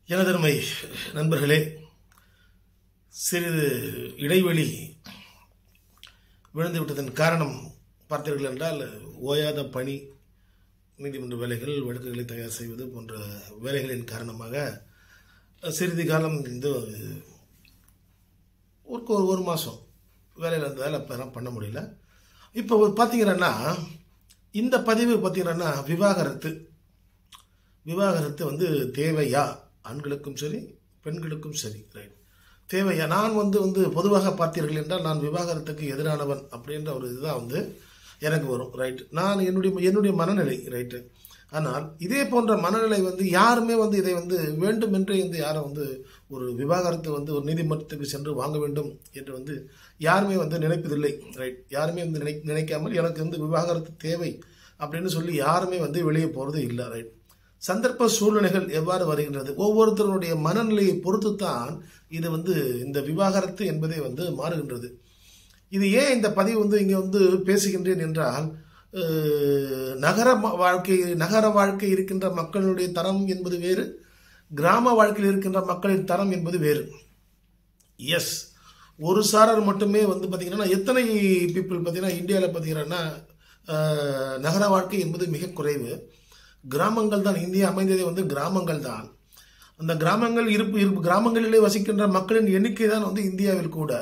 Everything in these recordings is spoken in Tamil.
எனதருமை நண்பர்களே, சிறிது இடைவெளி விழுந்துவிட்டதன் காரணம் பார்த்தீர்கள் என்றால், ஓயாத பணி, நீதிமன்ற வேலைகள், வழக்குகளை தயார் செய்வது போன்ற வேலைகளின் காரணமாக சிறிது காலம் இந்த ஒரு மாதம் வேலையில் இருந்ததால் அப்போலாம் பண்ண முடியல. இப்போ பார்த்தீங்கன்னா இந்த பதிவு பார்த்தீங்கன்னா விவாகரத்து வந்து தேவையா? ஆண்களுக்கும் சரி பெண்களுக்கும் சரி, ரைட், தேவையா? நான் வந்து பொதுவாக பார்த்தீர்கள் என்றால் நான் விவாகரத்துக்கு எதிரானவன் அப்படின்ற ஒரு இதுதான் வந்து எனக்கு வரும், ரைட். நான் என்னுடைய மனநிலை, ரைட்டு. ஆனால் இதே போன்ற மனநிலை வந்து யாருமே வந்து இதை வந்து வேண்டும் என்றே வந்து யாரும் வந்து ஒரு விவாகரத்து வந்து ஒரு நீதிமன்றத்துக்கு சென்று வாங்க வேண்டும் என்று வந்து யாருமே வந்து நினைப்பதில்லை, ரைட். யாருமே வந்து நினைக்காமல் எனக்கு வந்து விவாகரத்து தேவை அப்படின்னு சொல்லி யாருமே வந்து வெளியே போகிறது இல்லை, ரைட். சந்தர்ப்ப சூழ்நிலைகள் எவ்வாறு வருகின்றது, ஒவ்வொருத்தருடைய மனநிலையை பொறுத்து தான் இது வந்து இந்த விவாகரத்து என்பதே வந்து மாறுகின்றது. இது ஏன் இந்த பதிவு வந்து இங்கே வந்து பேசுகின்றேன் என்றால், நகர வாழ்க்கை இருக்கின்ற மக்களுடைய தரம் என்பது வேறு, கிராம வாழ்க்கையில் இருக்கின்ற மக்களின் தரம் என்பது வேறு. எஸ், ஒரு சாரர் மட்டுமே வந்து பார்த்தீங்கன்னா, எத்தனை பீப்புள் பார்த்தீங்கன்னா இந்தியாவில் பார்த்தீங்கன்னா நகர வாழ்க்கை என்பது மிக குறைவு. கிராமங்கள் தான், இந்தியா அமைந்ததே வந்து கிராமங்கள் தான். அந்த கிராமங்கள் கிராமங்களிலே வசிக்கின்ற மக்களின் எண்ணிக்கை தான் வந்து இந்தியாவில் கூட.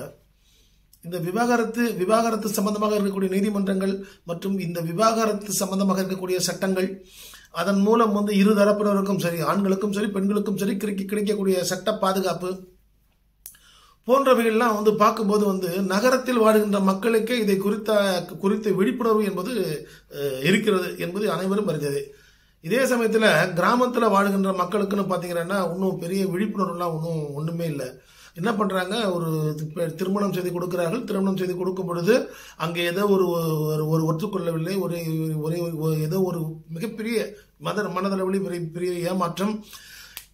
இந்த விவாகரத்து சம்பந்தமாக இருக்கக்கூடிய நீதிமன்றங்கள் மற்றும் இந்த விவாகரத்து சம்பந்தமாக இருக்கக்கூடிய சட்டங்கள், அதன் மூலம் வந்து இரு தரப்பினருக்கும் சரி, ஆண்களுக்கும் சரி பெண்களுக்கும் சரி கிடைக்கக்கூடிய சட்ட பாதுகாப்பு போன்றவைகள்லாம் வந்து பார்க்கும்போது வந்து நகரத்தில் வாழ்கின்ற மக்களுக்கே இதை குறித்த விழிப்புணர்வு என்பது இருக்கிறது என்பது அனைவரும் அறிந்தது. இதே சமயத்தில் கிராமத்தில் வாழ்கின்ற மக்களுக்குன்னு பார்த்தீங்கன்னா இன்னும் பெரிய விழிப்புணர்வுலாம் ஒன்றுமே இல்லை. என்ன பண்ணுறாங்க, ஒரு திருமணம் செய்து கொடுக்கிறார்கள். திருமணம் செய்து கொடுக்கும் பொழுது அங்கே ஏதோ ஒரு ஒத்துக்கொள்ளவில்லை, ஏதோ ஒரு மிகப்பெரிய மனதளவில் பெரிய ஏமாற்றம்.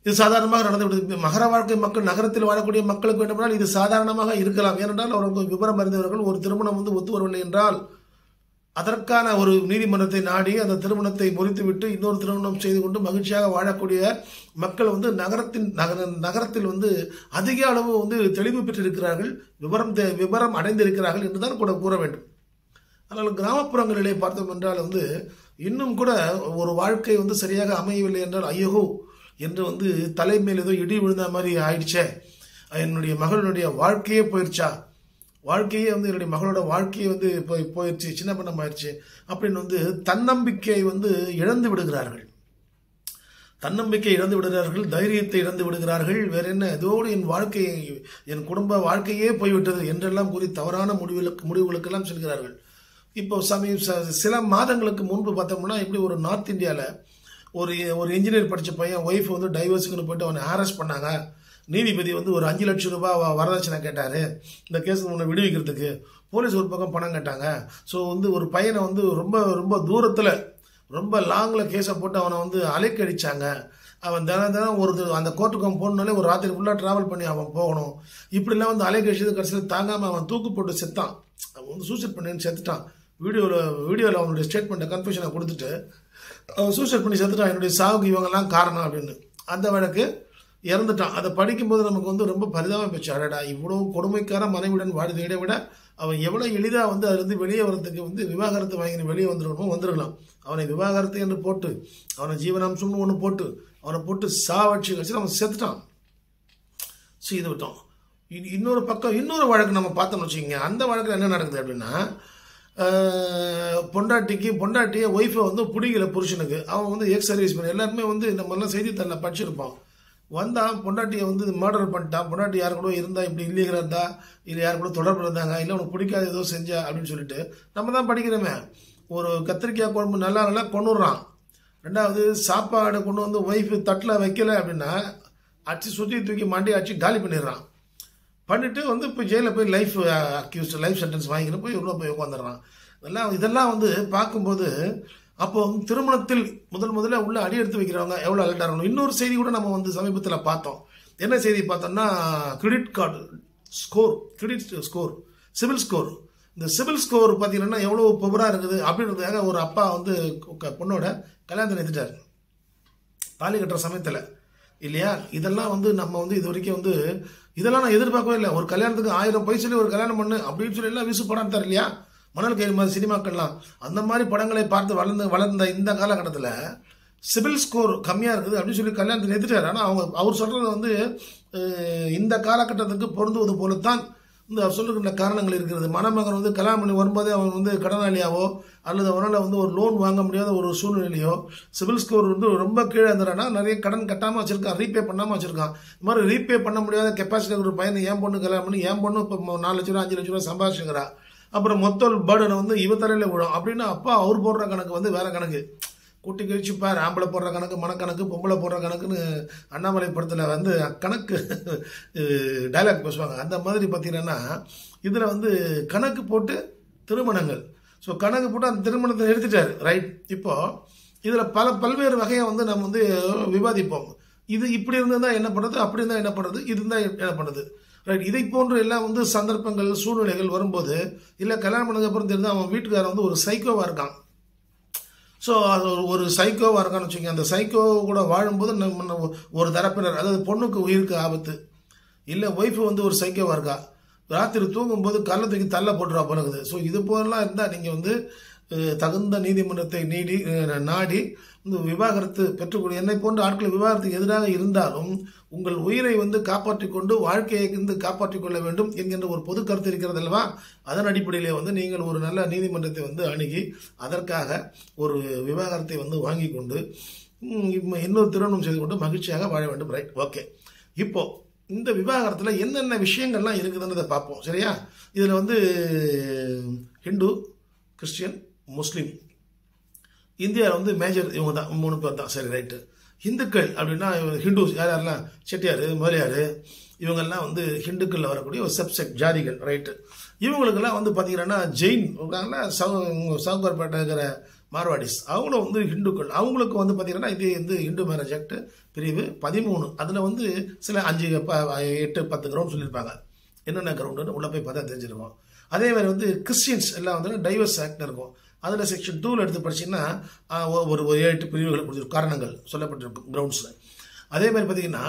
இது சாதாரணமாக நடந்துவிடுது. நகர வாழ்க்கை மக்கள், நகரத்தில் வாழக்கூடிய மக்களுக்கு வேண்டுமானால் இது சாதாரணமாக இருக்கலாம். ஏனென்றால் அவர்கள் விவரம் அறிந்தவர்கள். ஒரு திருமணம் வந்து ஒத்து வரவில்லை என்றால் அதற்கான ஒரு நீதிமன்றத்தை நாடி அந்த திருமணத்தை முறித்துவிட்டு இன்னொரு திருமணம் செய்து கொண்டு மகிழ்ச்சியாக வாழக்கூடிய மக்கள் வந்து நகரத்தில் வந்து அதிக அளவு வந்து தெளிவு பெற்றிருக்கிறார்கள், விவரம் அடைந்திருக்கிறார்கள் என்றுதான் கூட கூற வேண்டும். ஆனால் கிராமப்புறங்களிலே பார்த்தோம் என்றால் வந்து இன்னும் கூட ஒரு வாழ்க்கை வந்து சரியாக அமையவில்லை என்றால் ஐயோ என்று வந்து தலைமையில் ஏதோ இடி விழுந்த மாதிரி ஆயிடுச்சே, என்னுடைய மகளுடைய வாழ்க்கையே போயிடுச்சா, வாழ்க்கையே வந்து என்னுடைய மகளோட வாழ்க்கையை வந்து போயிடுச்சு, சின்ன பண்ணம் ஆயிடுச்சு அப்படின்னு வந்து தன்னம்பிக்கையை வந்து இழந்து விடுகிறார்கள். தைரியத்தை இழந்து விடுகிறார்கள். வேற என்ன, இதோடு என் குடும்ப வாழ்க்கையே போய்விட்டது என்றெல்லாம் கூறி தவறான முடிவுகளுக்கெல்லாம் செல்கிறார்கள். இப்போ சில மாதங்களுக்கு முன்பு பார்த்தோம்னா, இப்படி ஒரு நார்த் இந்தியாவில் ஒரு இன்ஜினியர் படித்த பையன் ஒய்ஃப் வந்து டைவர்ஸுக்குன்னு போயிட்டு அவனை ஹாரஸ் பண்ணாங்க. நீதிபதி வந்து ஒரு 5 லட்சம் ரூபாய் வரதட்சணை கேட்டார் இந்த கேஸ் உன்னை விடுவிக்கிறதுக்கு. போலீஸ் ஒரு பக்கம் பணம் கேட்டாங்க. ஸோ வந்து ஒரு பையனை வந்து ரொம்ப ரொம்ப தூரத்தில், ரொம்ப லாங்கில் கேஸை போட்டு அவனை வந்து அலைக்கடிச்சாங்க. அவன் தினம் அந்த கோர்ட்டுக்கு அவன் போகணுனாலே ஒரு ராத்திரி ஃபுல்லாக ட்ராவல் பண்ணி அவன் போகணும். இப்படிலாம் வந்து அலைக்கடிச்சது கடைசியில் தாங்காமல் அவன் தூக்கு போட்டு செத்தான். அவன் வந்து சூசைட் பண்ணின்னு செத்துட்டான். வீடியோவில் அவனுடைய ஸ்டேட்மெண்ட்டை கன்ஃபெஷனை கொடுத்துட்டு அவன் சூசைட் பண்ணி செத்துட்டான். என்னுடைய சாவுக்கு இவங்கெல்லாம் காரணம் அப்படின்னு அந்த வழக்கு இறந்துட்டான். அதை படிக்கும்போது நமக்கு வந்து ரொம்ப பரிதாபம் போச்சு. அடடா, இவ்வளோ கொடுமைக்கார மனைவியுடன் வாழ்ந்ததை விட அவன் எவ்வளோ எளிதாக வந்து அதுலேருந்து வெளியே வரத்துக்கு வந்து விவாகரத்து வாங்கி வெளியே வந்துருக்கலாம். அவனை விவாகரத்து என்று போட்டு அவனை ஜீவனாம்சம்னு ஒன்று போட்டு அவனை போட்டு சாவடிச்சு வச்சு அவன் செத்துட்டான், செய்து விட்டான். இன்னொரு பக்கம் இன்னொரு வழக்கு நம்ம பார்த்தோம்னு வச்சுக்கோங்க. அந்த வழக்கில் என்ன நடக்குது அப்படின்னா, பொண்டாட்டியை ஒய்ஃபை வந்து பிடிக்கல புருஷனுக்கு. அவன் வந்து எக்ஸ் சர்வீஸ் பண்ணி எல்லாருமே வந்து நம்மளாம் செய்தித்தாளில் படிச்சிருப்பான். வந்தான், பொண்டாட்டியை வந்து மர்டர் பண்ணிட்டான். பொண்டாட்டி யாரு கூட இருந்தா, இப்படி இல்லீகலாக இருந்தா, இல்லை யாரு கூட தொடர்பு இருந்தாங்க, இல்லை உனக்கு பிடிக்காத ஏதோ செஞ்சா அப்படின்னு சொல்லிட்டு நம்ம தான் படிக்கிறோமே. ஒரு கத்திரிக்காய் குழம்பு நல்லா கொண்டுடுறான். ரெண்டாவது சாப்பாடு கொண்டு வந்து ஒய்ஃபு தட்டில் வைக்கல அப்படின்னா அடிச்சு சுற்றி தூக்கி மண்டி அடிச்சு காலி பண்ணிடுறான். பண்ணிட்டு வந்து இப்போ ஜெயிலில் போய் லைஃப் சென்டென்ஸ் வாங்கிட்டு போய் உள்ள போய் உட்காந்துடுறான். இதெல்லாம் வந்து பார்க்கும்போது அப்போ திருமணத்தில் முதல்ல உள்ள அடி எடுத்து வைக்கிறவங்க எவ்வளோ அலர்ட்டாக இருக்கணும். இன்னொரு செய்தி கூட நம்ம வந்து சமீபத்தில் பார்த்தோம். என்ன செய்தி பார்த்தோம்னா, கிரெடிட் ஸ்கோர், சிவில் ஸ்கோர். இந்த சிவில் ஸ்கோர் பார்த்தீங்கன்னா எவ்வளோ புவராக இருக்குது அப்படின்றதுக்காக ஒரு அப்பா வந்து பொண்ணோட கல்யாணத்தை நிறுத்திட்டார் தாலி கட்டுற சமயத்தில். இல்லையா? இதெல்லாம் வந்து நம்ம வந்து இது வரைக்கும் வந்து இதெல்லாம் நான் எதிர்பார்க்கவே இல்லை. ஒரு கல்யாணத்துக்கு 1000 பைசலி ஒரு கல்யாணம் பண்ணு அப்படின்னு சொல்லி எல்லாம் வீசு படம் தர இல்லையா? மணல் கயிறு மாதிரி சினிமாக்கள்லாம் அந்த மாதிரி படங்களை பார்த்து வளர்ந்த இந்த காலகட்டத்தில் சிவில் ஸ்கோர் கம்மியாக இருக்குது அப்படின்னு சொல்லி கல்யாணத்தை நிறுத்திட்டார். ஆனால் அவர் சொல்றது வந்து இந்த காலகட்டத்துக்கு பொருந்துவது போலத்தான் இந்த சொல்லுகின்ற காரணங்கள் இருக்கிறது. மணமகன் வந்து கல்யாணம் பண்ணி வரும்போதே அவன் வந்து கடனாளியாவோ அல்லது அவனால் வந்து ஒரு லோன் வாங்க முடியாத ஒரு சூழ்நிலையோ சிவில் ஸ்கோர் வந்து ரொம்ப கீழே இருந்தானா நிறைய கடன் கட்டாமல் வச்சிருக்கான், ரீபே பண்ணாமல் வச்சிருக்கான். இந்த மாதிரி ரீபே பண்ண முடியாத கெப்பாசிட்டி ஒரு பையனை என் பொண்ணு கல்யாணம் பண்ணி என் பொண்ணு இப்போ 4 லட்ச ரூபா 5 லட்ச ரூபா சம்பாதிச்சுங்கிறா. அப்புறம் மொத்த பேர்டனை வந்து இவ தலையில விடும் அப்படின்னு அப்பா அவர் போடுற கணக்கு வந்து வேற கணக்கு. கூட்டி கழிச்சுப்பார், ஆம்பளை போடுற கணக்கு மனக்கணக்கு, பொம்பளை போடுற கணக்குன்னு அண்ணாமலை படத்தில் வந்து கணக்கு டைலாக் பேசுவாங்க. அந்த மாதிரி பார்த்தீங்கன்னா இதில் வந்து கணக்கு போட்டு திருமணங்கள், ஸோ கணக்கு போட்டு அந்த திருமணத்தை நிறுத்திட்டார். ரைட். இப்போ இதில் பல்வேறு வகையை வந்து நம்ம வந்து விவாதிப்போம். இது இப்படி இருந்தால் என்ன பண்ணுறது, அப்படி இருந்தால் என்ன பண்ணுறது, இது இருந்தால் என்ன பண்ணுறது. ரைட். இதை போன்று எல்லாம் வந்து சந்தர்ப்பங்கள் சூழ்நிலைகள் வரும்போது இல்லை கல்யாணம் பண்ணதுக்கு அப்புறம் தெரிஞ்சு அவன் வீட்டுக்காரன் வந்து ஒரு சைக்கோவாக இருக்கான். ஸோ அது ஒரு சைக்கோவாக இருக்கான்னு வச்சுக்கோங்க. அந்த சைக்கோ கூட வாழும்போது நம்ம ஒரு தரப்பினர், அதாவது பொண்ணுக்கு உயிருக்கு ஆபத்து, இல்லை ஒய்ஃபு வந்து ஒரு சைக்கோவாக இருக்கா, ராத்திரி தூங்கும்போது கள்ளத்துக்கு தள்ள போட்டுருவா பிறகுது. ஸோ இது போலலாம் இருந்தால் நீங்கள் வந்து தகுந்த நீதிமன்றத்தை நாடி இந்த விவாகரத்து பெற்றுக்கொள்ள என்னை போன்ற ஆட்கள் விவாகரத்துக்கு எதிராக இருந்தாலும் உங்கள் உயிரை வந்து காப்பாற்றிக் கொண்டு வாழ்க்கையை வந்து காப்பாற்றிக் கொள்ள வேண்டும் என்கின்ற ஒரு பொது கருத்து இருக்கிறது அல்லவா? அதன் அடிப்படையிலே வந்து நீங்கள் ஒரு நல்ல நீதிமன்றத்தை வந்து அணுகி அதற்காக ஒரு விவாகரத்தை வந்து வாங்கி கொண்டு இன்னொரு திருமணம் செய்து கொண்டு மகிழ்ச்சியாக வாழ வேண்டும். ரைட். ஓகே. இப்போ இந்த விவாகரத்தில் என்னென்ன விஷயங்கள்லாம் இருக்குதுன்றதை பார்ப்போம். சரியா? இதில் வந்து ஹிந்து, கிறிஸ்டியன், முஸ்லீம், இந்தியாவில் வந்து மேஜர் இவங்க தான், 3 பேர் தான். சரி, ரைட்டு. ஹிந்துக்கள் அப்படின்னா ஹிந்துஸ் யாரெல்லாம், செட்டியார், முதலியார், இவங்கெல்லாம் வந்து ஹிந்துக்களில் வரக்கூடிய ஒரு சப்செக்ட் ஜாதிகள். ரைட்டு. இவங்களுக்கெல்லாம் வந்து பார்த்தீங்கன்னா ஜெயின் இருக்காங்களா, சவுகார்பேட்டை இருக்கிற மார்வாடிஸ், அவங்களும் வந்து ஹிந்துக்கள். அவங்களுக்கு வந்து பார்த்தீங்கன்னா இது வந்து ஹிந்து மேரேஜ் ஆக்ட் பிரிவு 13. அதில் வந்து சில 5, 8, 10 கிரவுண்ட் சொல்லியிருப்பாங்க. என்னென்ன கிரவுண்டுன்னு உள்ள போய் பார்த்தா தெரிஞ்சிருக்கும். அதே மாதிரி வந்து கிறிஸ்டியன்ஸ் எல்லாம் வந்து டைவர்ஸ் ஆக்ட் இருக்கும். அதில் செக்ஷன் 2 எடுத்து படிச்சிங்கன்னா ஒரு 8 பிரிவுகளை கொடுத்துருக்கும், காரணங்கள் சொல்லப்பட்டிருக்கும் கிரவுண்ட்ஸில். அதே மாதிரி பார்த்தீங்கன்னா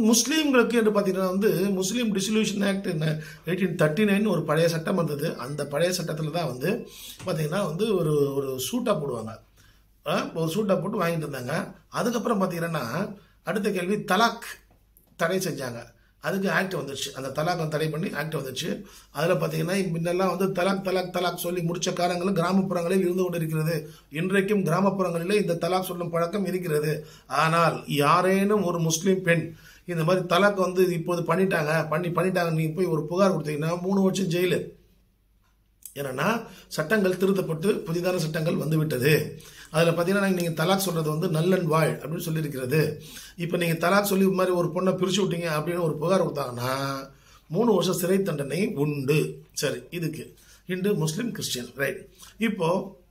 முஸ்லீம்களுக்கு என்று பார்த்தீங்கன்னா வந்து முஸ்லீம் டிசல்யூஷன் ஆக்ட் 1839 ஒரு பழைய சட்டம் வந்தது. அந்த பழைய சட்டத்தில் தான் வந்து பார்த்தீங்கன்னா வந்து ஒரு சூட்டாக போடுவாங்க, ஒரு சூட்டாக போட்டு வாங்கிட்டு இருந்தாங்க. அதுக்கப்புறம் பார்த்தீங்கன்னா அடுத்த கேள்வி தலாக் தடை செஞ்சாங்க. அதுக்கு ஆக்ட் வந்துடுச்சு, அந்த தலாக் தடை பண்ணி ஆக்ட் வந்துடுச்சு. அதில் பார்த்தீங்கன்னா முன்னெல்லாம் வந்து தலாக் சொல்லி முடிச்ச காலங்களும் கிராமப்புறங்களில் இருந்து கொண்டு இருக்கிறது. இன்றைக்கும் கிராமப்புறங்களிலே இந்த தலாக் சொல்லும் பழக்கம் இருக்கிறது. ஆனால் யாரேனும் ஒரு முஸ்லீம் பெண் இந்த மாதிரி தலாக் வந்து இப்போது பண்ணிட்டாங்க நீ போய் ஒரு புகார் கொடுத்தீங்கன்னா 3 வருஷம் ஜெயிலு. ஏன்னா சட்டங்கள் திருத்தப்பட்டு புதிதான சட்டங்கள் வந்துவிட்டது. அதில் பார்த்தீங்கன்னா நீங்கள் தலாக் சொல்கிறது வந்து நல்லன் வாழ் அப்படின்னு சொல்லியிருக்கிறது. இப்போ நீங்கள் தலாக் சொல்லி இது மாதிரி ஒரு பொண்ணை பிரித்து விட்டீங்க அப்படின்னு ஒரு புகார் கொடுத்தாங்கன்னா 3 வருஷம் சிறை தண்டனை உண்டு. சரி, இதுக்கு ஹிந்து, முஸ்லீம், கிறிஸ்டியன். ரைட். இப்போ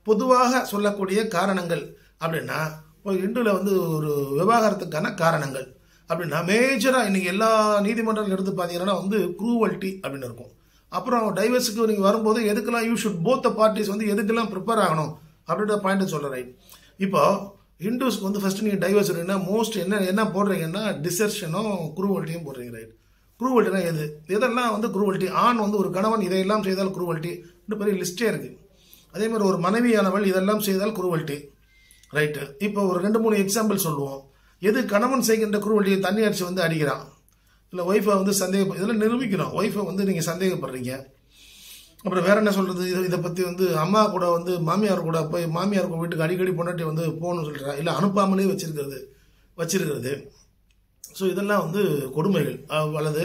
பொதுவாக சொல்லக்கூடிய காரணங்கள் அப்படின்னா இப்போ ஹிந்துவில் வந்து ஒரு விவாகரத்துக்கான காரணங்கள் அப்படின்னா மேஜராக இன்னைக்கு எல்லா நீதிமன்றங்கள் எடுத்து பார்த்தீங்கன்னா வந்து க்ரூவல்ட்டி அப்படின்னு இருக்கும். அப்புறம் டைவர்ஸுக்கு நீங்கள் வரும்போது எதுக்கெல்லாம் you should both the parties வந்து எதுக்கெல்லாம் ப்ரிப்பேர் ஆகணும் அப்படின்ற பாயிண்ட் சொல்கிறேன். ரைட். இப்போ ஹிந்துஸ்க்கு வந்து ஃபர்ஸ்ட் நீங்கள் டைவர்ஸ் வரீங்கன்னா மோஸ்ட் என்ன போடுறீங்கன்னா டிசர்ஷனும் குரூவல்ட்டியும் போடுறீங்க. ரைட். குரூவல்ட்டினா எதெல்லாம் வந்து குரூவல்ட்டி, ஆண் வந்து ஒரு கணவன் இதையெல்லாம் செய்தால் குரூவல்ட்டி, இன்னும் பெரிய லிஸ்டே இருக்குது. அதே மாதிரி ஒரு மனைவியானவள் இதெல்லாம் செய்தால் குரூவல்ட்டி. ரைட்டு. இப்போ ஒரு 2-3 எக்ஸாம்பிள் சொல்லுவோம். எது கணவன் செய்கின்ற குரூவல்ட்டியை தண்ணி அடிச்சு வந்து அடிக்கிறான், இல்லை ஒய்ஃபை வந்து இதெல்லாம் நிரூபிக்கணும். ஒய்ஃபை வந்து நீங்கள் சந்தேகப்படுறீங்க. அப்புறம் வேற என்ன சொல்றது, இதை பற்றி வந்து அம்மா கூட வந்து மாமியார் கூட போய் மாமியார் வீட்டுக்கு அடிக்கடி பொண்டாட்டி வந்து போகணும்னு சொல்கிறா, இல்லை அனுப்பாமலே வச்சிருக்கிறது. ஸோ இதெல்லாம் வந்து கொடுமைகள். அல்லது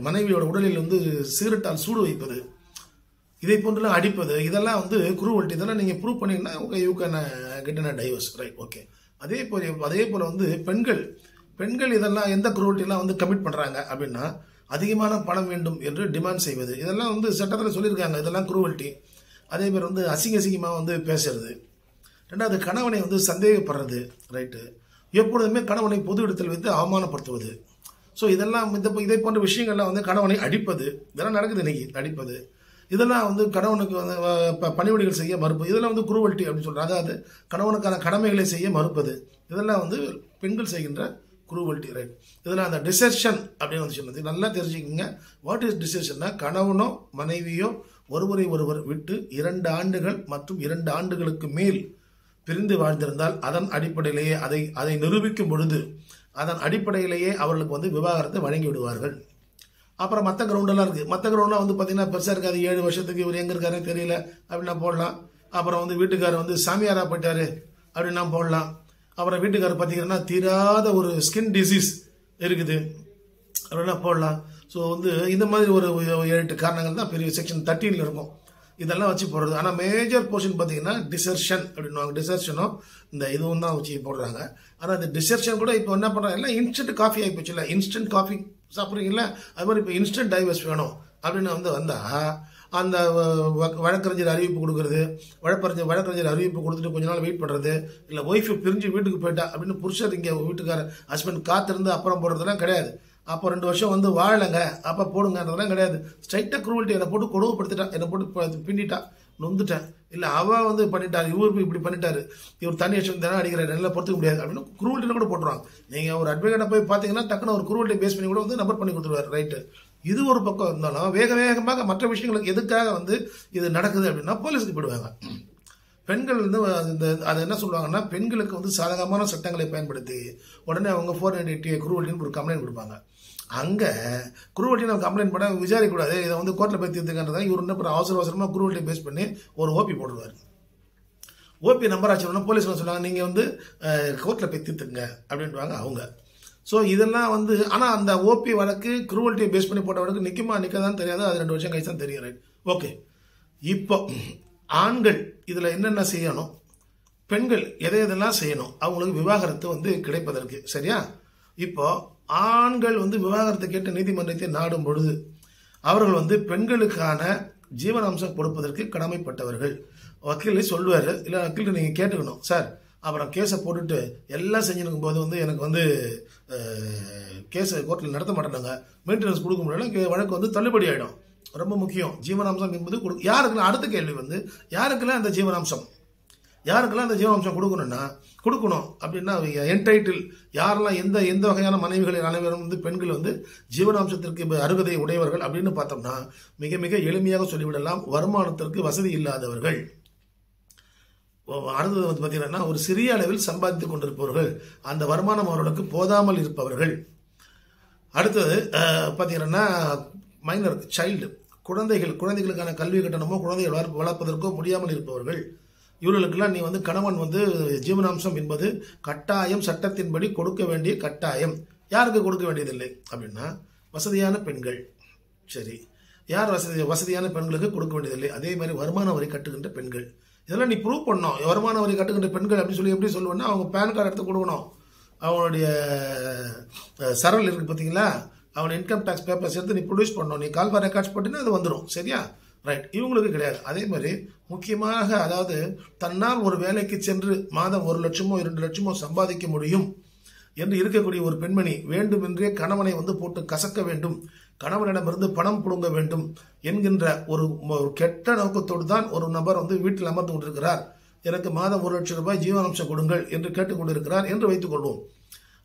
மனைவியோட உடலில் வந்து சிகரெட்டால் சூடு வைப்பது, இதை போன்றெல்லாம் அடிப்பது, இதெல்லாம் வந்து குரூவல்ட்டி. இதெல்லாம் நீங்கள் ப்ரூவ் பண்ணீங்கன்னா you can get a divorce. Right. Okay. அதே போல் வந்து பெண்கள் இதெல்லாம் எந்த குரூவல்ட்டிலாம் வந்து கமிட் பண்ணுறாங்க அப்படின்னா அதிகமான பணம் வேண்டும் என்று டிமாண்ட் செய்வது, இதெல்லாம் வந்து சட்டத்தில் சொல்லியிருக்காங்க, இதெல்லாம் குரூவல்ட்டி. அதே மாதிரி வந்து அசிங்கமாக வந்து பேசுறது. 2வது கணவனை வந்து சந்தேகப்படுறது. ரைட்டு. எப்பொழுதுமே கணவனை பொது இடத்தில் வைத்து அவமானப்படுத்துவது. ஸோ இதெல்லாம் இதை போன்ற விஷயங்கள்லாம் வந்து கணவனை அடிப்பது, இதெல்லாம் நடக்குது இன்னைக்கு. அடிப்பது. இதெல்லாம் வந்து கணவனுக்கு வந்து பணிவிடைகள் செய்ய மறுப்பு, இதெல்லாம் வந்து குரூவல்ட்டி அப்படின்னு சொல்றாங்க. அதாவது கணவனுக்கான கடமைகளை செய்ய மறுப்பது, இதெல்லாம் வந்து பெண்கள் செய்கின்ற குரூவல்ட்டி. ரைட். இதெல்லாம் அந்த டிசர்ஷன் அப்படின்னு வந்து சொன்னது நல்லா தெரிஞ்சுக்கோங்க. வாட் இஸ் டிசர்ஷன்னா, கணவனோ மனைவியோ ஒருவரை ஒருவர் விட்டு 2 ஆண்டுகள் மற்றும் 2 ஆண்டுகளுக்கு மேல் பிரிந்து வாழ்ந்திருந்தால் அதன் அடிப்படையிலேயே அதை நிரூபிக்கும் பொழுது அதன் அடிப்படையிலேயே அவர்களுக்கு வந்து விவாகரத்தை வழங்கி விடுவார்கள். அப்புறம் மற்ற கிரவுண்டெல்லாம் இருக்குது. மற்ற கிரவுண்ட்லாம் வந்து பார்த்தீங்கன்னா பெருசாக இருக்காது. 7 வருஷத்துக்கு இவர் எங்கே இருக்காருன்னு தெரியல அப்படின்னா போடலாம். அப்புறம் வந்து வீட்டுக்காரர் வந்து சாமியாரா போயிட்டாரு அப்படின்னா போடலாம். அப்புறம் வீட்டுக்காரர் பார்த்தீங்கன்னா தீராத ஒரு ஸ்கின் டிசீஸ் இருக்குது அப்படின்னா போடலாம். ஸோ வந்து இந்த மாதிரி ஒரு 7-8 காரணங்கள் தான் பெரிய செக்ஷன் 13 இருக்கும். இதெல்லாம் வச்சு போடுறது. ஆனால் மேஜர் போர்ஷன் பார்த்தீங்கன்னா டிசர்ஷன் அப்படின்வாங்க. டிசர்ஷனும் இந்த இதுவும் தான் வச்சு போடுறாங்க. ஆனால் இந்த டிசர்ஷன் கூட இப்போ என்ன பண்ணுறாங்க, எல்லாம் இன்ஸ்டன்ட் காஃபி ஆகி போச்சு. இல்லை, இன்ஸ்டன்ட் காஃபி சாப்பிட்றீங்களா, அது மாதிரி இப்போ இன்ஸ்டன்ட் டைவர்ஸ் வேணும் அப்படின்னு வந்தால் அந்த வழக்கறிஞர் அறிவிப்பு கொடுக்கறது, வழக்கறிஞர் அறிவிப்பு கொடுத்துட்டு கொஞ்ச நாள் வெயிட் பண்ணுறது, இல்லை ஒய்ஃபு பிரிஞ்சு வீட்டுக்கு போயிட்டா அப்படின்னு புருஷர் இங்கே வீட்டுக்காரர் ஹஸ்பண்ட் காத்திருந்து அப்புறம் போடுறதுலாம் கிடையாது. அப்போ 2 வருஷம் வந்து வாழலைங்க அப்போ போடுங்கன்றதெல்லாம் கிடையாது. ஸ்ட்ரைட்டாக குரூவல்ட்டி, என்னை போட்டு கொடுமைப்படுத்திட்டான், என்னை போட்டு பின்னிட்டா, நொந்துட்டேன், இல்லை அவன் வந்து பண்ணிட்டாரு, இவருக்கு இப்படி பண்ணிட்டாரு, இவர் தண்ணி வச்சு தானே அடிக்கிறாரு, நல்லா பொறுத்துக்க முடியாது அப்படின்னு குரூவல்ட்டின்னு கூட போட்டுருவாங்க. நீங்கள் ஒரு அட்வொகேட்டை போய் பார்த்தீங்கன்னா டக்குன்னு ஒரு குரூவல்ட்டி பேஸ் பண்ணி கூட வந்து நம்பர் பண்ணி கொடுத்துருவாரு. ரைட்டு. இது ஒரு பக்கம் இருந்தாலும் வேகமாக மற்ற விஷயங்களுக்கு எதுக்காக வந்து இது நடக்குது அப்படின்னா போலீஸுக்கு போயிடுவாங்க. பெண்கள் வந்து அது என்ன சொல்லுவாங்கன்னா, பெண்களுக்கு வந்து சாதகமான சட்டங்களை பயன்படுத்தி உடனே அவங்க 498 குரூவல்ட்டின்னு ஒரு கம்ப்ளைண்ட் கொடுப்பாங்க. அங்கே குரூவல்ட்டி நம்ம கம்ப்ளைண்ட் பண்ண விசாரிக்கக்கூடாது, இதை வந்து கோர்ட்டில் போய் தீர்த்துக்கின்றதா இவர் என்ன அவசரமாக குரூவல்ட்டி பேஸ் பண்ணி ஒரு ஓபி போட்டுருவார். ஓபி நம்பர் ஆச்சு போலீஸ் சொல்லுவாங்க, நீங்கள் வந்து கோர்ட்டில் போய் தீர்த்துங்க அப்படின்வாங்க அவங்க. ஸோ இதெல்லாம் வந்து ஆனால் அந்த ஓபி வழக்கு குரூவல்ட்டியை பேஸ் பண்ணி போட்ட வழக்கு நிற்கதான் தெரியாது. அது 2 வருஷம் கழிச்சு தான் தெரியும். ரைட். ஓகே. இப்போ ஆண்கள் இதில் என்னென்ன செய்யணும், பெண்கள் எதையெல்லாம் செய்யணும் அவங்களுக்கு விவாகரத்து வந்து கிடைப்பதற்கு, சரியா? இப்போ ஆண்கள் வந்து விவாகரத்தை கேட்டு நீதிமன்றத்தை நாடும் பொழுது அவர்கள் வந்து பெண்களுக்கான ஜீவனாம்சம் கொடுப்பதற்கு கடமைப்பட்டவர்கள். வக்கீல் சொல்லுவார், இல்லை வக்கீல் நீங்கள் கேட்டுக்கணும் சார், அப்புறம் கேஸை போட்டுட்டு எல்லாம் செஞ்சுருக்கும் போது வந்து எனக்கு வந்து கேஸை கோர்ட்டில் நடத்த மாட்டேனாங்க, மெயின்டெனன்ஸ் கொடுக்க முடியல, வழக்கு வந்து தள்ளுபடி ஆகிடும். ரொம்ப முக்கியம் ஜீவனாம்சம் என்பது யாருக்கெல்லாம், அடுத்த கேள்வி வந்து யாருக்கெல்லாம் அந்த ஜீவனாம்சம் கொடுக்கணும் அப்படின்னா என்டைட்டில் யாரெல்லாம் எந்த வகையான மனைவிகளின் அனைவரும் வந்து பெண்கள் வந்து ஜீவனாம்சத்திற்கு அருகதை உடையவர்கள் அப்படின்னு பார்த்தோம்னா மிக மிக எளிமையாக சொல்லிவிடலாம், வருமானத்திற்கு வசதி இல்லாதவர்கள். அடுத்தது வந்து பார்த்தீங்கன்னா ஒரு சிறிய அளவில் சம்பாதித்துக் கொண்டிருப்பவர்கள், அந்த வருமானம் அவர்களுக்கு போதாமல் இருப்பவர்கள். அடுத்தது பார்த்தீங்கன்னா மைனர் சைல்டு, குழந்தைகளுக்கான கல்வி கட்டணமோ குழந்தைகள் வளர்ப்பதற்கோ முடியாமல் இருப்பவர்கள். இவர்களுக்கெல்லாம் நீ வந்து கணவன் வந்து ஜீவனாம்சம் என்பது கட்டாயம், சட்டத்தின்படி கொடுக்க வேண்டிய கட்டாயம். யாருக்கு கொடுக்க வேண்டியதில்லை அப்படின்னா வசதியான பெண்கள். சரி, யார் வசதியான பெண்களுக்கு கொடுக்க வேண்டியதில்லை. அதே மாதிரி வருமான வரி கட்டுகின்ற பெண்கள், இதெல்லாம் நீ ப்ரூவ் பண்ணணும். வருமான வரி கட்டுகின்ற பெண்கள் அப்படின்னு சொல்லி எப்படி சொல்லுவேன்னா, அவங்க பேன் கார்டு எடுத்து கொடுக்கணும், அவங்களுடைய சரல் இருக்கு பார்த்தீங்களா, அவங்களோட இன்கம் டேக்ஸ் பேப்பர்ஸ் எடுத்து நீ ப்ரொடியூஸ் பண்ணணும். நீ கால் ஃபார் ரெக்கார்ட்ஸ் போட்டினா அது வந்துடும். சரியா? ரைட். இவங்களுக்கு கிடையாது. அதே மாதிரி முக்கியமாக அதாவது தன்னால் ஒரு வேலைக்கு சென்று மாதம் 1 லட்சமோ 2 லட்சமோ சம்பாதிக்க முடியும் என்று இருக்கக்கூடிய ஒரு பெண்மணி வேண்டுமென்றே கணவனை வந்து போட்டு கசக்க வேண்டும், கணவனிடமிருந்து பணம் புடுங்க வேண்டும் என்கின்ற ஒரு கெட்ட நோக்கத்தோடு தான் ஒரு நபர் வந்து வீட்டில் அமர்ந்து கொண்டிருக்கிறார். எனக்கு மாதம் 1 லட்சம் ரூபாய் ஜீவனாம்சம் கொடுங்கள் என்று கேட்டுக்கொண்டிருக்கிறார் என்று வைத்துக் கொள்வோம்.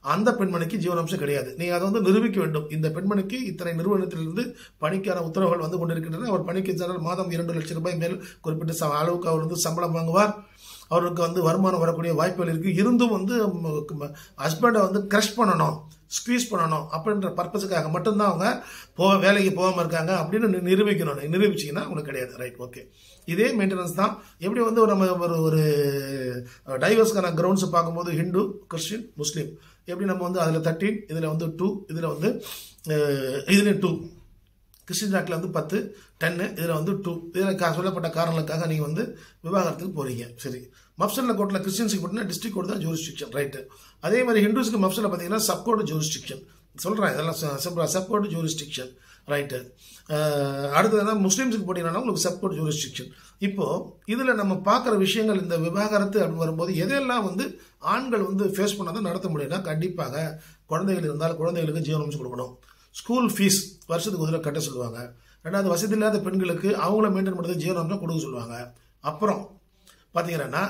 அந்த பெண்மணிக்கு ஜீவனாம்சம் கிடையாது. நீங்க அதை வந்து நிரூபிக்க வேண்டும். இந்த பெண்மணிக்கு இத்தனை நிறுவனத்திலிருந்து பணிக்கான உத்தரவுகள் வந்து கொண்டிருக்கின்றன. அவர் பணிக்கு சென்றால் மாதம் 2 லட்சம் ரூபாய் மேல் குறிப்பிட்ட அளவுக்கு அவர் வந்து சம்பளம் வாங்குவார். அவருக்கு வந்து வருமானம் வரக்கூடிய வாய்ப்புகள் இருக்கு. இருந்தும் வந்து ஹஸ்பண்டை வந்து கிரஷ் பண்ணணும், ஸ்குவீஸ் பண்ணணும் அப்படின்ற பர்பஸுக்காக மட்டும்தான் அவங்க வேலைக்கு போகாமல் இருக்காங்க அப்படின்னு நிரூபிச்சிங்கன்னா உங்களுக்கு கிடையாது. ரைட். ஓகே. இதே மெயின்டெனன்ஸ் தான். எப்படி வந்து நம்ம ஒரு டைவர்ஸ்க்கான கிரவுண்ட்ஸ் பார்க்கும்போது ஹிந்து, கிறிஸ்டின், முஸ்லீம், எப்படி நம்ம வந்து அதில் 13, இதில் வந்து 2, இதில் வந்து இதுலேயும் 2, கிறிஸ்டின் ஆக்டில் வந்து 10, 10, இதில் வந்து 2, இதில் சொல்லப்பட்ட காரணங்களுக்காக நீங்கள் வந்து விவாகரத்துக்கு போகிறீங்க. சரி, மப்சல்ல கோர்ட்டில் கிறிஸ்டின்ஸுக்கு போட்டிங்கன்னா டிஸ்ட்ரிக்ட் கோர்ட் தான் ஜூரிஸ்டிக்ஷன். ரைட்டு. அதே மாதிரி ஹிந்துஸ்க்கு மப்சல்ல பார்த்தீங்கன்னா சப்கோர்ட் ஜூரிஸ்டிக்ஷன் சொல்கிறேன். இதெல்லாம் சப்கோர்ட் ஜூரிஸ்டிக்ஷன். ரைட்டு. அடுத்ததுனா முஸ்லீம்ஸுக்கு போட்டிங்கன்னா உங்களுக்கு சப்கோர்ட் ஜூரிஸ்டிக்ஷன். இப்போ இதில் நம்ம பார்க்குற விஷயங்கள் இந்த விவாகரத்து அப்படின்னு வரும்போது எதெல்லாம் வந்து ஆண்கள் வந்து ஃபேஸ் பண்ணாதான் நடத்த முடியும்னா, கண்டிப்பாக குழந்தைகள் இருந்தால் குழந்தைகளுக்கு ஜீவனாம்சம் கொடுக்கணும். ஸ்கூல் ஃபீஸ் வருஷத்துக்கு ஒரு தடவை கட்ட சொல்லுவாங்க. ரெண்டாவது வசதி இல்லாத பெண்களுக்கு அவங்கள மெயின்டைன் பண்ணுறது ஜீவனாம்சம் கொடுக்க சொல்லுவாங்க. அப்புறம் பார்த்தீங்கன்னா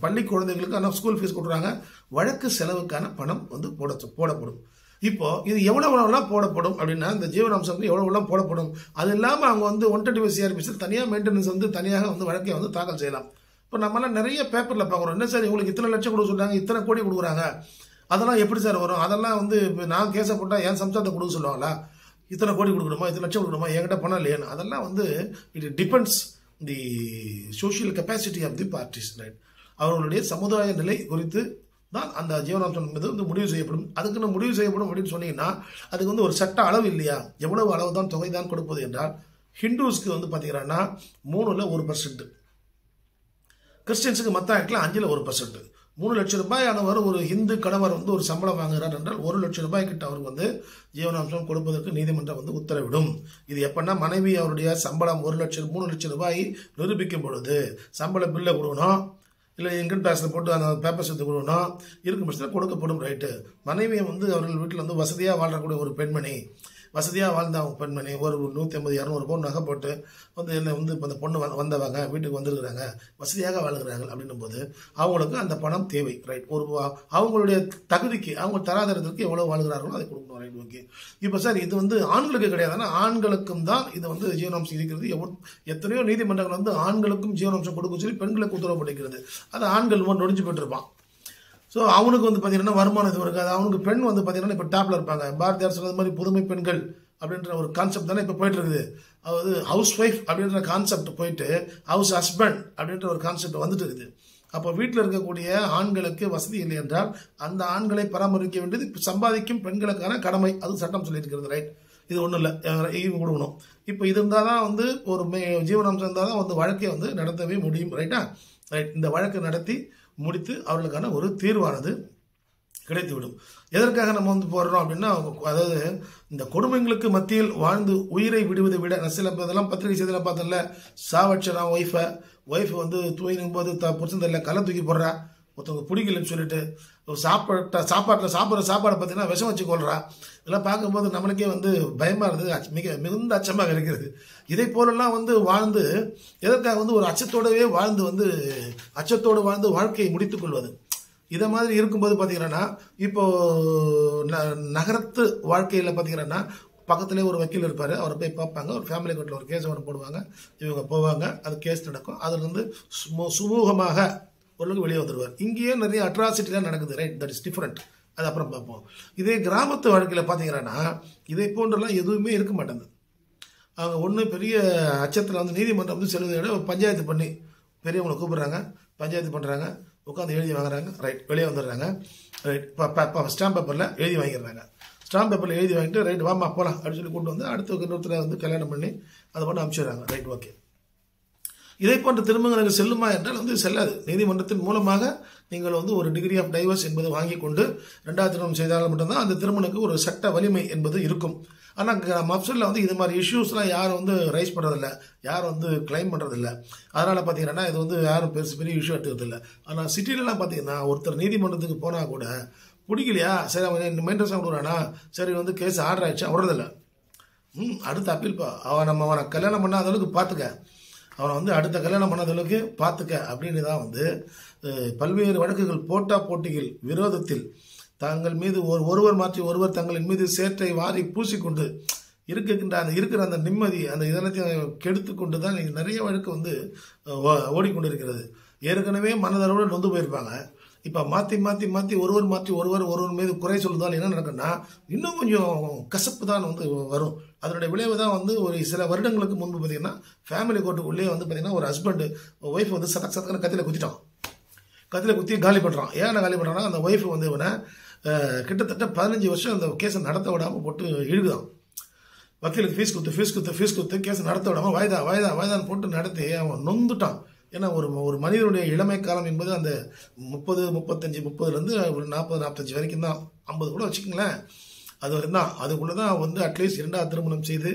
பள்ளி குழந்தைகளுக்கு ஆனால் ஸ்கூல் ஃபீஸ் கொடுக்குறாங்க. வழக்கு செலவுக்கான பணம் வந்து போடப்படும். இப்போ இது எவ்வளவுலாம் போடப்படும் அப்படின்னா இந்த ஜீவனாம்சம் எவ்வளவுலாம் போடப்படும். அது இல்லாமல் அவங்க வந்து 125 CRPC தனியாக மெயின்டெனன்ஸ் வந்து தனியாக வந்து வழக்கை வந்து தாக்கல் செய்யலாம். இப்போ நம்மளாம் நிறைய பேப்பரில் பார்க்குறோம், என்ன சார் இவங்களுக்கு இத்தனை லட்சம் கொடுக்க சொல்கிறாங்க, இத்தனை கோடி கொடுக்குறாங்க, அதெல்லாம் எப்படி சார் வரும்? அதெல்லாம் வந்து இப்போ நான் கேஸை போட்டால் என் சம்சாரத்தை கொடுக்க சொல்லுவாங்களா? இத்தனை கோடி கொடுக்கணுமா, இத்தனை லட்சம் கொடுக்கணுமா, என்கிட்ட பணம் இல்லையான்னு. அதெல்லாம் வந்து it depends the social capacity of the parties, right? அவர்களுடைய சமுதாய நிலை குறித்து தான் அந்த ஜீவனாம்சம் என்பது வந்து முடிவு செய்யப்படும். அதுக்குன்னு முடிவு செய்யப்படும் அப்படின்னு சொன்னீங்கன்னா அதுக்கு வந்து ஒரு சட்ட அளவு இல்லையா? எவ்வளவு அளவு தான் தொகை தான் கொடுப்பது என்றால் ஹிந்துஸ்க்கு வந்து பார்த்தீங்கன்னா 3ல் 1%, கிறிஸ்டியன்ஸுக்கு மற்ற ஆக்டில் 5ல் 1%. 3 லட்சம் ரூபாய் ஆனவர் ஒரு இந்து கணவர் வந்து ஒரு சம்பளம் வாங்குகிறார் என்றால் 1 லட்சம் ரூபாய் கிட்ட அவருக்கு வந்து ஜீவனாம்சம் கொடுப்பதற்கு நீதிமன்றம் வந்து உத்தரவிடும். இது எப்பன்னா மனைவி அவருடைய சம்பளம் 3 லட்சம் ரூபாய் நிரூபிக்கும் பொழுது சம்பள பில்லை கொடுக்கணும், இல்லை இன்கம் டேக்ஸில் போட்டு அந்த பேப்பர்ஸ் எடுத்து கொடுக்கணும், இருக்கும் பட்சத்தில் கொடுக்கப்படும், ரைட்டு. மனைவியை வந்து அவர்கள் வீட்டில் வந்து வசதியாக வாழ்றக்கூடிய ஒரு பெண்மணி, வசதியாக வாழ்ந்த அவங்க பெண்மணி ஒரு 150-200 பவுன் நகை போட்டு வந்து என்ன வந்து இப்போ அந்த பொண்ணு வந்தவங்க வீட்டுக்கு வந்துருக்குறாங்க, வசதியாக வாழ்கிறாங்க அப்படின்னும் போது அவங்களுக்கு அந்த பணம் தேவை, ரைட்? அவங்களுடைய தகுதிக்கு அவங்க தராதரத்திற்கு எவ்வளோ வாழ்கிறார்களோ அதை கொடுக்கணும், ரைட்? ஓகே. இப்போ சார் இது வந்து ஆண்களுக்கு கிடையாதுன்னா ஆண்களுக்கும் தான் இது வந்து ஜீவனாம்சம் இருக்கிறது. எத்தனையோ நீதிமன்றங்கள் வந்து ஆண்களுக்கும் ஜீவனாம்சம் கொடுக்க சொல்லி பெண்களுக்கு உத்தரவுப்பட்டிருக்கிறது. அது ஆண்கள் நொடிஞ்சு போயிட்டுருப்பான். ஸோ அவனுக்கு வந்து பார்த்தீங்கன்னா வருமானம் இது இருக்காது. அவனுக்கு பெண் வந்து பார்த்தீங்கன்னா இப்போ டாப்பில் இருப்பாங்க. பாரதியார் சொன்னது மாதிரி புதுமை பெண்கள் அப்படின்ற ஒரு கான்செப்ட் தானே இப்போ போயிட்டு இருக்குது. அதாவது ஹவுஸ் ஒய்ஃப் அப்படின்ற கான்செப்ட் போயிட்டு ஹவுஸ் ஹஸ்பண்ட் அப்படின்ற ஒரு கான்செப்ட் வந்துட்டு இருக்குது. அப்போ வீட்டில் இருக்கக்கூடிய ஆண்களுக்கு வசதி இல்லை என்றால் அந்த ஆண்களை பராமரிக்க வேண்டியது சம்பாதிக்கும் பெண்களுக்கான கடமை. அது சட்டம் சொல்லியிருக்கிறது, ரைட்? இது ஒன்றும் இல்லை, இவங்க கொடுக்கணும். இப்போ இது இருந்தால் தான் வந்து ஒரு ஜீவனாம்சம் இருந்தால் தான் வந்து வழக்கை வந்து நடத்தவே முடியும், ரைட்டா? ரைட். இந்த வழக்கை நடத்தி முடித்து அவர்களுக்கான ஒரு தீர்வானது கிடைத்துவிடும். எதற்காக நம்ம வந்து போடுறோம் அப்படின்னா, அதாவது இந்த கொடுமைங்களுக்கு மத்தியில் வாழ்ந்து உயிரை விடுவதை விட சில இதெல்லாம் பத்திரிகை செய்தியில் பார்த்தல, சாவட்சரான் ஒய்ஃபை வந்து தூங்கினும் போது புரிச்சது இல்லை கல்லை தூக்கி போடுறா, ஒருத்தவங்க பிடிக்கலன்னு சொல்லிட்டு சாப்பாட்டில் சாப்பிட்ற சாப்பாடை பார்த்தீங்கன்னா விஷம் வச்சு கொள்றா. இதெல்லாம் பார்க்கும்போது நம்மளுக்கே வந்து பயமாக இருந்தது, மிகுந்த அச்சமாக இருக்கிறது. இதை போலெல்லாம் வந்து வாழ்ந்து எதற்காக வந்து ஒரு அச்சத்தோடவே வாழ்ந்து வந்து அச்சத்தோடு வாழ்ந்து வாழ்க்கையை முடித்துக் கொள்வது. இதை மாதிரி இருக்கும்போது பார்த்தீங்கன்னா இப்போ நகரத்து வாழ்க்கையில் பார்த்தீங்கன்னா பக்கத்துலேயே ஒரு வக்கீல் இருப்பார், அவரை போய் பார்ப்பாங்க, ஒரு ஃபேமிலி கோர்ட்டில் ஒரு கேஸ் ஒன்று போடுவாங்க, இவங்க போவாங்க, அது கேஸ் நடக்கும், அதுலேருந்து சுமூகமாக பொருளுக்கு வெளியே வந்துடுவார். இங்கேயே நிறைய அட்ராசிட்டிலாம் நடக்குது, ரைட்? That is different. அது அப்புறம் பார்ப்போம். இதே கிராமத்து வாழ்க்கையில் பார்த்தீங்கன்னா இதை போன்றெல்லாம் எதுவுமே இருக்க மாட்டேங்குது. அவங்க ஒன்று பெரிய அச்சத்தில் வந்து நீதிமன்றம் வந்து செல்வதை விட பஞ்சாயத்து பண்ணி பெரியவங்களை கூப்பிட்றாங்க, பஞ்சாயத்து பண்ணுறாங்க, உட்காந்து எழுதி வாங்குறாங்க, ரைட்? வெளியே வந்துடுறாங்க, ரைட்? ஸ்டாம்ப் பேப்பரில் எழுதி வாங்கிடுறாங்க. ஸ்டாம்ப் பேப்பரில் எழுதி வாங்கிட்டு ரைட் வாமா போகலாம் அப்படின்னு சொல்லி கூப்பிட்டு வந்து அடுத்த இன்னொருத்தர் வந்து கல்யாணம் பண்ணி அதை பண்ணி அனுப்பிச்சிடுறாங்க, ரைட்? ஓகே. இதை போன்ற திருமணங்களுக்கு செல்லுமா என்றால் வந்து செல்லாது. நீதிமன்றத்தின் மூலமாக நீங்கள் வந்து ஒரு டிகிரி ஆஃப் டைவர்ஸ் என்பது வாங்கி கொண்டு 2வது திருமணம் செய்தால் மட்டும்தான் அந்த திருமணத்துக்கு ஒரு சட்ட வலிமை என்பது இருக்கும். ஆனால் மப்சலில் வந்து இது மாதிரி இஷ்யூஸ்லாம் யாரும் வந்து ரைஸ் பண்ணுறதில்ல, யாரும் வந்து கிளைம் பண்ணுறதில்ல. அதனால் பார்த்தீங்கன்னா இது வந்து யாரும் பெரிய இஷ்யூ எடுத்துக்கிறதில்ல. ஆனால் சிட்டிலலாம் பார்த்தீங்கன்னா ஒருத்தர் நீதிமன்றத்துக்கு போனால் கூட பிடிக்கலையா, சரி அவன் மெயின்டெனன்ஸ் கொடுக்குறானா, சரி வந்து கேஸ் ஆர்டர் ஆகிடுச்சா விடுறதில்ல. அடுத்த அப்பீல்ப்பா அவனை கல்யாணம் பண்ணாத அளவுக்கு பார்த்துக்க, அவனை வந்து அடுத்த கல்யாணம் பண்ணாத அளவுக்கு பார்த்துக்க அப்படின்னு தான் வந்து பல்வேறு வழக்குகள் போட்டிகள் விரோதத்தில் தங்கள் மீது ஒருவர் மாற்றி ஒருவர் தங்களின் மீது சேற்றை வாரி பூசிக்கொண்டு இருக்கிற அந்த நிம்மதி அந்த இதெல்லாத்தையும் கெடுத்து கொண்டு தான் நிறைய வழக்கு வந்து ஓடிக்கொண்டிருக்கிறது. ஏற்கனவே மனதளவில் நொந்து போயிருப்பாங்க. இப்போ மாற்றி ஒருவர் மீது குறை சொல்லுதால் என்ன நடக்குன்னா இன்னும் கொஞ்சம் கசப்பு தான் வந்து வரும். அதனுடைய விளைவு தான் வந்து ஒரு சில வருடங்களுக்கு முன்பு பார்த்தீங்கன்னா ஃபேமிலி கோர்ட்டுக்குள்ளேயே வந்து பார்த்தீங்கன்னா ஒரு ஹஸ்பண்ட் ஒய்ஃப் வந்து சத்தக்கான கத்தியில் குத்தி காலி பண்ணுறான். ஏன் காலி பண்ணுறான்னா அந்த ஒய்ஃப் வந்து இவனை கிட்டத்தட்ட 15 வருஷம் அந்த கேஸை நடத்த விடாமல் போட்டு இழுகுதான். வக்கீலுக்கு ஃபீஸ் கொடுத்து கேஸை நடத்த விடாமல் வாய்தான்னு போட்டு நடத்தி அவன் நொந்துட்டான். ஏன்னா ஒரு மனிதனுடைய இளமை காலம் என்பது அந்த 30-35 ஒரு 40-45 வரைக்கும் தான், 50 கூட வச்சுக்கோங்களேன், அது வரைக்கும் தான். அதுக்குள்ளே தான் வந்து அட்லீஸ்ட் 2வது திருமணம் செய்து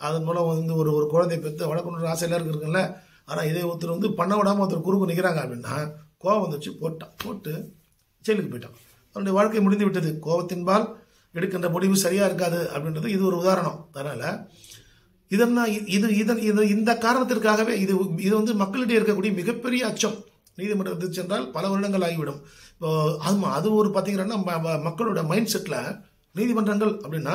அதன் மூலம் வந்து ஒரு குழந்தை பெற்று வளர்க்கணுன்ற ஆசை எல்லாருக்கும் இருக்குல்ல. ஆனால் இதே ஒருத்தர் வந்து பண்ண விடாமல் ஒருத்தர் குறுக்கு நிற்கிறாங்க அப்படின்னா கோவம் வந்துச்சு, போட்டு ஜெயிலுக்கு போயிட்டான். அவனுடைய வாழ்க்கை முடிந்து விட்டது. கோபத்தின்பால் எடுக்கின்ற முடிவு சரியாக இருக்காது அப்படின்றது இது ஒரு உதாரணம். அதனால் இதெல்லாம் இந்த காரணத்திற்காகவே இது இது வந்து மக்களிடையே இருக்கக்கூடிய மிகப்பெரிய அச்சம். நீதிமன்றத்துக்கு சென்றால் பல வருடங்கள் ஆகிவிடும். இப்போ அது ஒரு பார்த்தீங்கன்னா மக்களோட மைண்ட் செட்டில் நீதிமன்றங்கள் அப்படின்னா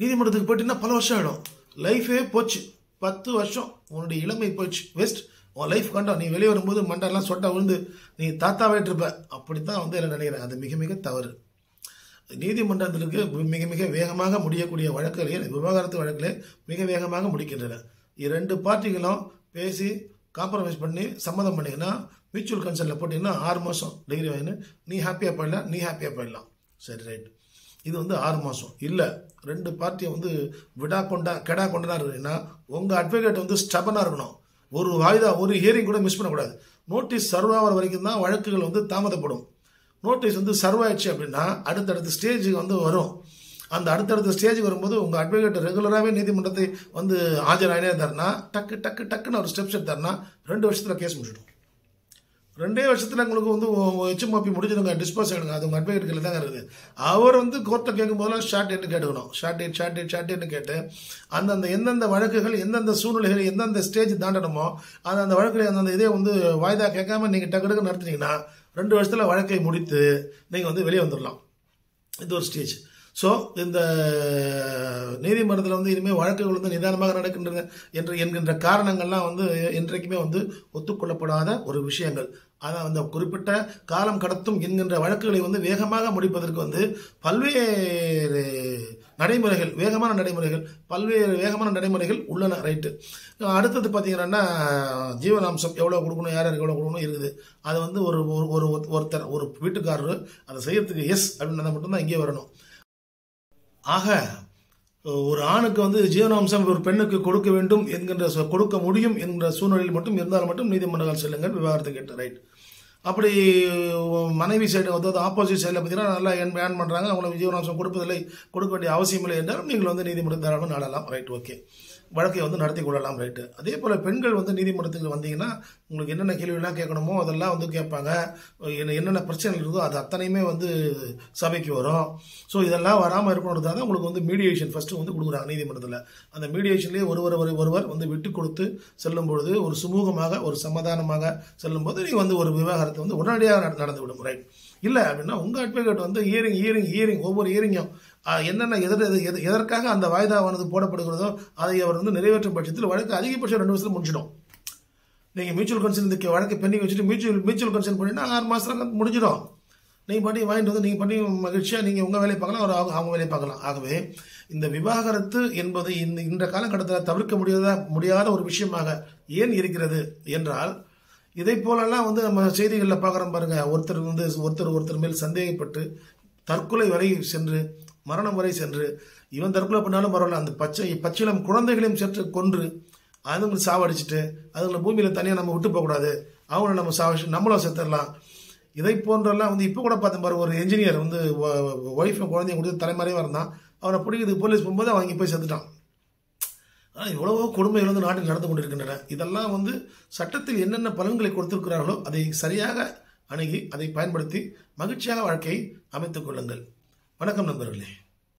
நீதிமன்றத்துக்கு போயிட்டீங்கன்னா பல வருஷம் ஆகிடும். லைஃபே போச்சு, 10 வருஷம் உன்னுடைய இளமை போச்சு, வேஸ்ட். உன் லைஃப் கண்டோம். நீ வெளியே வரும்போது மண்டெல்லாம் சொட்டா விழுந்து நீ தாத்தாவாயிட்டு இருப்ப. அப்படித்தான் வந்து என்ன நினைக்கிறேன். அது மிக மிக தவறு. நீதிமன்றத்திற்கு மிக மிக வேகமாக முடியக்கூடிய வழக்குகளே விவாகரத்து வழக்கிலே மிக வேகமாக முடிக்கின்றன. 2 பார்ட்டிகளும் பேசி காம்ப்ரமைஸ் பண்ணி சம்மதம் பண்ணிங்கன்னா மியூச்சுவல் கன்சர்னில் போட்டிங்கன்னா 6 மாதம் டிகிரி வாங்கினு நீ ஹாப்பியாக போயிடலாம், நீ ஹாப்பியாக போயிடலாம். சரி, ரைட். இது வந்து 6 மாதம் இல்லை. 2 பார்ட்டியை வந்து கெடா கொண்டா இருக்குன்னா உங்கள் அட்வொகேட் வந்து ஸ்டபனாக இருக்கணும். ஒரு வாய்தா ஒரு ஹியரிங் கூட மிஸ் பண்ணக்கூடாது. நோட்டீஸ் சர்வ் ஆகிற வரைக்கும் தான் வழக்குகள் வந்து தாமதப்படும். நோட்டீஸ் வந்து சர்வ் ஆயிடுச்சு அப்படின்னா அடுத்தடுத்த ஸ்டேஜுக்கு வந்து வரும். அந்த அடுத்தடுத்த ஸ்டேஜுக்கு வரும்போது உங்கள் அட்வொகேட் ரெகுலராகவே நீதிமன்றத்தை வந்து ஆஜராகினே இருந்தாருன்னா டக்குன்னு ஒரு ஸ்டெப்ஸ் எடுத்தாருன்னா 2 வருஷத்தில் கேஸ் முடிச்சிடும். 2 வருஷத்தில் உங்களுக்கு வந்து HMOP முடிஞ்சிடுங்க, டிஸ்போஸ் ஆகிடுங்க. அது உங்கள் அட்வொகேட் கையில் தாங்க இருக்குது. அவர் வந்து கோர்ட்டை கேட்கும் போதெல்லாம் ஷார்ட் டேட் கேட்டுக்கணும். ஷார்ட் டேட்னு கேட்டு அந்தந்த எந்தெந்த வழக்குகள் எந்தெந்த சூழ்நிலைகள் எந்தெந்த ஸ்டேஜ் தாண்டணுமோ அந்த வழக்குகளை அந்தந்த இதே வந்து வாய்தா கேட்காம நீங்கள் டக்கு நடத்துனீங்கன்னா 2 வருஷத்தில் வழக்கை முடித்து நீங்கள் வந்து வெளியே வந்துடலாம். இது ஒரு ஸ்டேஜ். ஸோ இந்த நீதிமன்றத்தில் வந்து இனிமேல் வழக்குகள் வந்து நிதானமாக நடக்கின்றன என்கின்ற காரணங்கள்லாம் வந்து இன்றைக்குமே வந்து ஒத்துக்கொள்ளப்படாத ஒரு விஷயங்கள். அதான் அந்த குறிப்பிட்ட காலம் கடத்தும் என்கின்ற வழக்குகளை வந்து வேகமாக முடிப்பதற்கு வந்து பல்வேறு நடைமுறைகள் வேகமான நடைமுறைகள் உள்ளன. ரைட்டு. அடுத்தது பார்த்தீங்கன்னா ஜீவனாம்சம் எவ்வளோ கொடுக்கணும், யார் எவ்வளோ கொடுக்கணும் இருக்குது. அதை வந்து ஒருத்தர் ஒரு வீட்டுக்காரர் அதை செய்யறதுக்கு எஸ் அப்படின்றத மட்டும்தான் இங்கே வரணும். ஆக ஒரு ஆணுக்கு வந்து ஜீவனாம்சம் ஒரு பெண்ணுக்கு கொடுக்க வேண்டும் கொடுக்க முடியும் என்கிற சூழ்நிலையில் மட்டும் இருந்தால் மட்டும் நீதிமன்றங்கள் செல்லுங்கள் விவாகரத்து கேட்டு. ரைட். அப்படி மனைவி சைடு அதாவது ஆப்போசிட் சைடில் பார்த்தீங்கன்னா நல்லா ஏன் பண்ணுறாங்க, அவங்களுக்கு ஜீவனாம்சம் கொடுக்க வேண்டிய அவசியம் இல்லை என்றாலும் நீங்கள் வந்து நீதிமன்றம் தாராளமாக நாடலாம். ரைட், ஓகே, வழக்கை வந்து நடத்தி கொள்ளலாம். ரைட்டு. அதே போல் பெண்கள் வந்து நீதிமன்றத்துக்கு வந்தீங்கன்னா உங்களுக்கு என்னென்ன கேள்வியெல்லாம் கேட்கணுமோ அதெல்லாம் வந்து கேட்பாங்க. என்னென்ன பிரச்சனை இருக்குதோ அது அத்தனையுமே வந்து சபைக்கு வரும். ஸோ இதெல்லாம் வராமல் இருக்கணுன்றதாக தான் உங்களுக்கு வந்து மீடியேஷன் ஃபஸ்ட்டு வந்து கொடுக்குறாங்க நீதிமன்றத்தில். அந்த மீடியேஷன்லேயே ஒருவர் வந்து விட்டு கொடுத்து செல்லும் பொழுது ஒரு சுமூகமாக ஒரு சமாதானமாக செல்லும்போது நீங்கள் வந்து ஒரு விவாகரத்தை வந்து உடனடியாக நடந்துவிடும். ரைட். இல்லை அப்படின்னா உங்கள் அட்வொகேட் வந்து ஹியரிங் ஒவ்வொரு ஹியரிங்கும் என்னென்ன எதற்காக அந்த வாய்தாவானது போடப்படுகிறதோ அதை அவர் வந்து நிறைவேற்றும் பட்சத்தில் வழக்கு அதிகபட்சம் 2 வருஷத்தில் முடிஞ்சிடும். நீங்கள் மியூச்சுவல் கன்சர்ன் வழக்கு பெண்டிங் வச்சுட்டு மியூச்சுவல் கன்சர்ன் பண்ணினா 6 மாதத்தில் முடிஞ்சிடும். நீங்கள் பண்ணி வாங்கிட்டு வந்து நீங்கள் பண்ணி மகிழ்ச்சியாக நீங்கள் உங்கள் வேலையை பார்க்கலாம், அவங்க வேலையை பார்க்கலாம். ஆகவே இந்த விவாகரத்து என்பது இந்த காலகட்டத்தில் தவிர்க்க முடியாத ஒரு விஷயமாக ஏன் இருக்கிறது என்றால் இதை போலெல்லாம் வந்து நம்ம செய்திகளில் பார்க்குறோம் பாருங்க. ஒருத்தர் மேல் சந்தேகப்பட்டு தற்கொலை வரை சென்று மரணம் வரை சென்று இவன் தற்கொலை பண்ணாலும் பரவாயில்ல அந்த பச்சிளம் குழந்தைகளையும் சற்று கொன்று அதுங்களை சாவடிச்சுட்டு அதுங்களை பூமியில் தனியாக நம்ம விட்டு போகக்கூடாது, அவங்கள நம்ம நம்மளும் செத்துடலாம். இதை போன்றெல்லாம் வந்து இப்போ கூட பார்த்தேன் பாரு, ஒரு என்ஜினியர் வந்து ஒய்ஃபை குழந்தைய கொடுத்து தலைமறைவாக இருந்தான். அவனை பிடிக்கிறது போலீஸ் போகும்போது அவன் இங்கே போய் செத்துட்டான். ஆனால் இவ்வளவோ கொடுமைகள் வந்து நாட்டில் நடந்து கொண்டிருக்கின்றன. இதெல்லாம் வந்து சட்டத்தில் என்னென்ன பலன்களை கொடுத்திருக்கிறார்களோ அதை சரியாக அணுகி அதை பயன்படுத்தி மகிழ்ச்சியாக வாழ்க்கையை அமைத்துக் கொள்ளுங்கள். வணக்கம் நண்பர்களே.